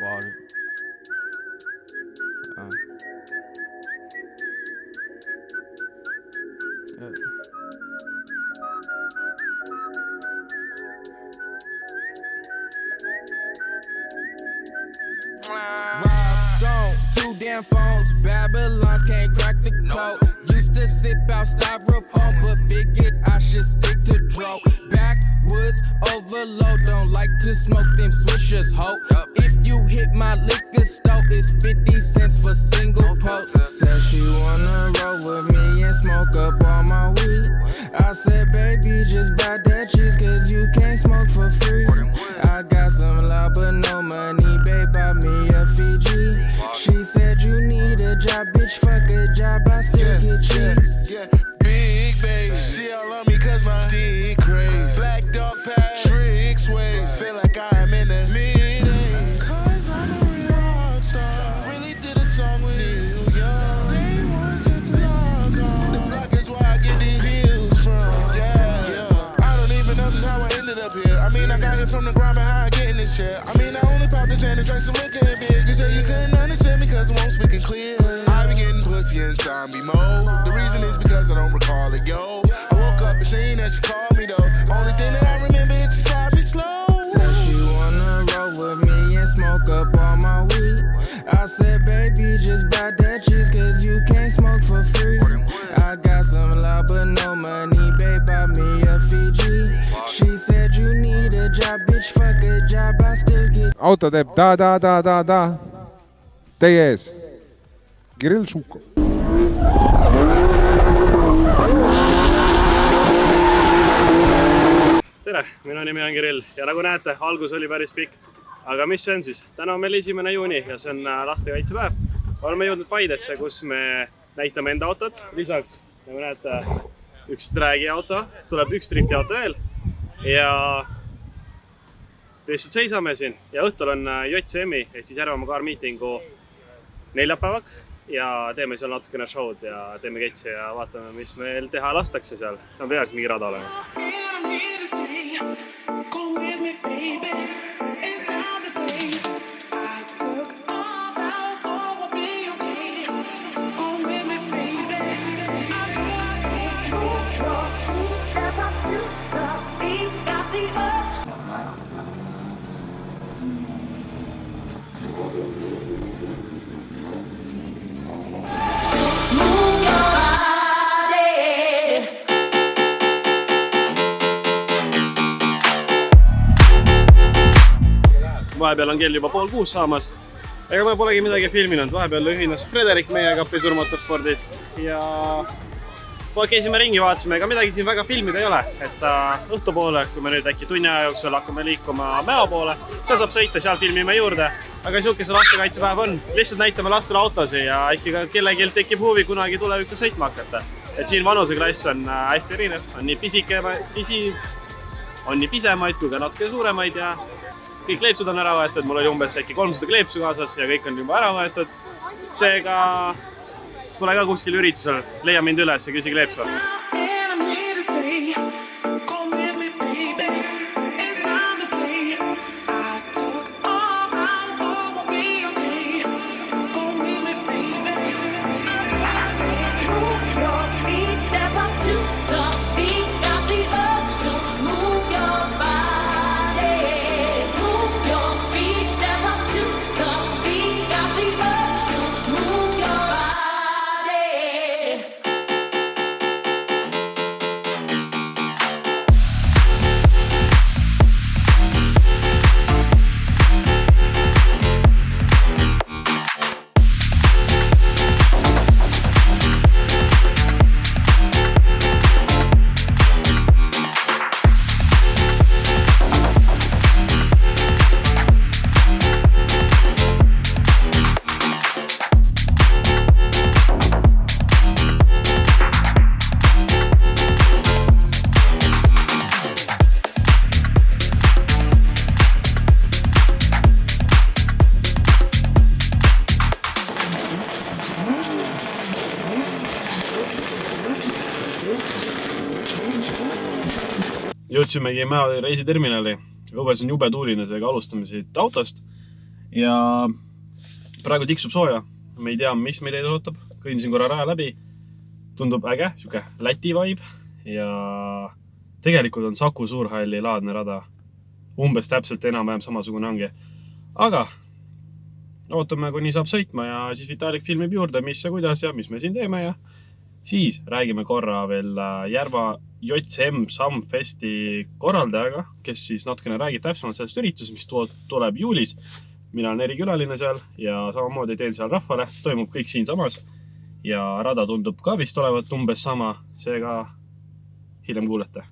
Water. Rob Stone, 2 damn phones. Babylons can't crack the code. Used to sip out styrofoam, but figured I should stick to dro. Backwoods overload, don't like to smoke them swishers, ho. If you hit my liquor store, it's 50 cents for single post. Said she wanna roll with me and smoke up all my weed. I said, baby, just buy that cheese, cause you can't smoke for free. I got some love but no money, babe, buy me a Fiji. She said you need a job, bitch, fuck a job, I still get cheese. Yeah, big baby, she all on me cause my dick crazy. Black dog pack, tricks ways, feel like I'm in the mid-80s. Cause I'm a real rock star, really did a song with New York. They once hit the lock on, the block is where I get these views from. Yeah, I don't even know just how I ended up here. I mean, I got here from the ground, but how I get in this shit. I mean, I only popped this hand and drank some liquor and beer. You said you couldn't understand me cause I won't speak clear. I be getting pussy in zombie mode. The reason is because I don't recall it, yo. I woke up and seen that she called me though. Only thing that I remember is she slide me slow. Said she wanna roll with me and smoke up all my weed. I said, baby, just buy that cheese, cause you can't smoke for free. I got some love but no money, babe, buy me a Fiji. She said you need a job, bitch, fuck a job, I still get. Auto teeb da. Teie ees. Kirill Šukov. Tere, minu nimi on Kirill ja nagu näete, algus oli päris pikk. Aga mis see on siis? Täna on meil 1. juuni ja see on lastekaitsepäev. Oleme jõudnud Paidesse, kus me näitame enda autot. Lisaks, nagu näete, üks dragi auto, tuleb üks drifti auto veel. Ja lihtsalt seisame siin ja õhtul on JCM-i ehk siis Järvamaa Car Meetingu neljapäevak ja teeme seal natukene show'd ja teeme ketsi ja vaatame, mis meil teha lastakse seal. On peaks mingi rada olema. Vahepeal on kell juba 5:30 saamas. Ega me polegi midagi filminud. Vahepeal ühines Frederik meiega Pisur Motorspordist ja käisime ringi, vaatasime, ega midagi siin väga filmida ei ole. Et õhtupoole, kui me nüüd äkki tunni aja jooksul hakkame liikuma Mäo poole, seal saab sõita, seal filmime juurde. Aga siuke see lastekaitsepäev on. Lihtsalt näitame lastele autosi ja äkki ka kellelgi tekib huvi kunagi tulevikus sõitma hakata. Et siin vanuseklass on hästi erinev. On nii pisemaid kui ka natuke suuremaid ja kõik kleepsud on ära võetud, mul oli umbes äkki 300 kleepsu kaasas ja kõik on juba ära võetud. Seega tule ka kuskil üritusel, leia mind üles ja küsi kleepsu. Jõudsimegi Mäo reisiterminali. Õues on jube tuuline, seega alustame siit autost. ja praegu tiksub sooja. Me ei tea, mis meid ees ootab. Kõndisin korra raja läbi. Tundub äge, siuke Läti vibe ja tegelikult on Saku Suurhalli laadne rada. Umbes täpselt enam-vähem samasugune ongi. Aga ootame, kuni saab sõitma ja siis Vitalik filmib juurde, mis ja kuidas ja mis me siin teeme ja siis räägime korra veel Järva JCM Samfesti korraldajaga, kes siis natukene räägib täpsemalt sellest üritusest, mis tuleb juulis. Mina olen erikülaline seal ja samamoodi teen seal rahvale. Toimub kõik siin samas ja rada tundub ka vist olevat umbes sama, seega hiljem kuulete.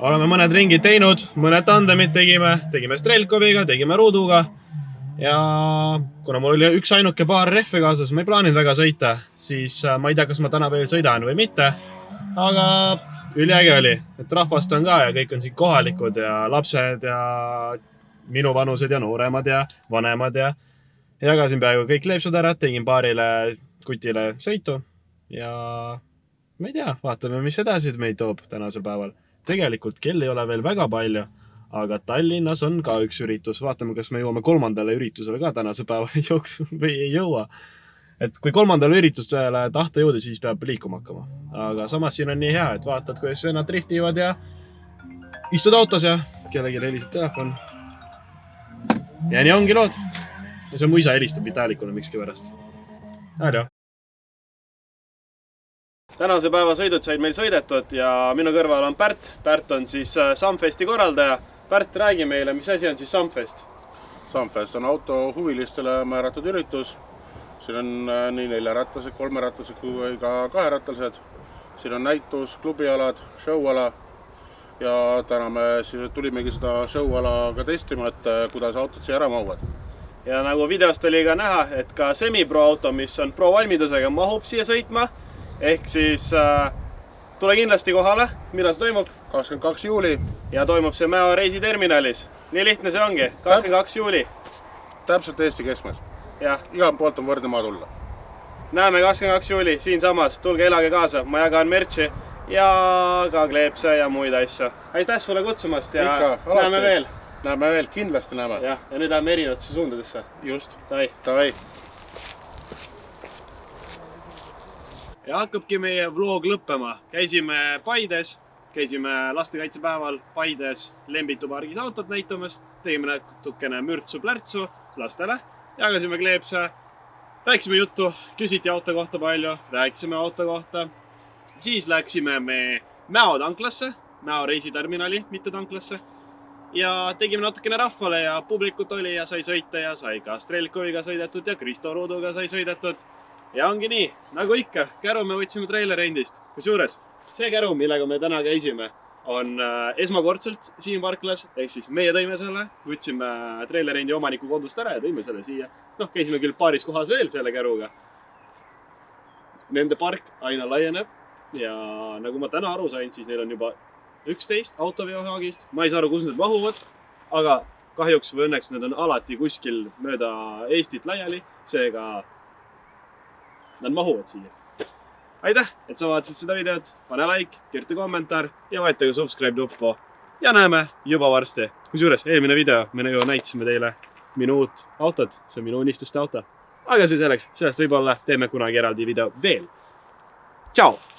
Oleme mõned ringid teinud, mõned tandemid tegime Strelkoviga, tegime Ruuduga ja kuna mul oli üks ainuke paar rehve kaasas, ma ei plaaninud väga sõita, siis ma ei tea, kas ma täna veel sõidan või mitte, aga üliäge oli, et rahvast on ka ja kõik on siin kohalikud ja lapsed ja minu vanused ja nooremad ja vanemad ja jagasin peaaegu kõik leepsud ära, tegin paarile kutile sõitu ja ma ei tea, vaatame, mis edasi meid toob tänasel päeval. Tegelikult kell ei ole veel väga palju, aga Tallinnas on ka üks üritus. Vaatame, kas me jõuame 3. üritusele ka tänase päeva jooksul või ei jõua. Et kui 3. üritusele tahta jõuda, siis peab liikuma hakkama. Aga samas siin on nii hea, et vaatad, kuidas vennad driftivad ja istud autos ja kellegi helistab telefon. Ja nii ongi lood. Ja see mu isa helistab Vitalikule mikski pärast. Adio. Tänase päeva sõidud said meil sõidetud ja minu kõrval on Pärt. Pärt on siis Samfesti korraldaja. Pärt, räägi meile, mis asi on siis Samfest? Samfest on autohuvilistele määratud üritus. Siin on nii 4-rattased, 3-rattased kui ka 2-rattased. Siin on näitus, klubialad, showala ja täna me siis tulimegi seda showala ka testima, et kuidas autod siia ära mahuvad. Ja nagu videost oli ka näha, et ka semi-pro auto, mis on pro valmidusega, mahub siia sõitma. Ehk siis tule kindlasti kohale, millal see toimub? 22. juuli. Ja toimub see Mäo reisiterminalis. Nii lihtne see ongi, 22. juuli. Täpselt Eesti keskmes. Ja. Igal poolt on võrdne maa tulla. Näeme 22. juuli siin samas, tulge elage kaasa, ma jagan merchi ja ka kleepse ja muid asju. Aitäh sulle kutsumast ja ikka, näeme veel. Näeme veel, kindlasti näeme. Ja nüüd läheme erinevatesse suundadesse. Just. Davai. Davai. ja hakkabki meie vlog lõppema. Käisime Paides, käisime lastekaitsepäeval Paides Lembitu pargis autot näitamas, tegime natukene mürtsu-plärtsu lastele, jagasime kleepse, rääkisime juttu, küsiti auto kohta palju, rääkisime auto kohta. Siis läksime me Mäo tanklasse, Mäo reisiterminali, mitte tanklasse. Ja tegime natukene rahvale ja publikut oli ja sai sõita ja sai ka Strelkoviga sõidetud ja Kristo Ruuduga sai sõidetud. Ja ongi nii, nagu ikka, käru me võtsime trailerendist. Kusjuures, see käru, millega me täna käisime, on esmakordselt siin parklas, ehk siis meie tõime selle, võtsime trailerendi omaniku kodust ära ja tõime selle siia. Käisime küll paaris kohas veel selle käruga. Nende park aina laieneb ja nagu ma täna aru sain, siis neil on juba 11 autoveohaagist. Ma ei saa aru, kus need mahuvad, aga kahjuks või õnneks need on alati kuskil mööda Eestit laiali, seega nad mahuvad siia. Aitäh, et sa vaatasid seda videot. Pane like, kirjuta kommentaar ja vajuta ka subscribe nuppu. Ja näeme juba varsti. Kusjuures eelmine video me juba näitasime teile minu uut autot. See on minu unistuste auto. Aga see selleks, sellest võib-olla teeme kunagi eraldi video veel. Tšau!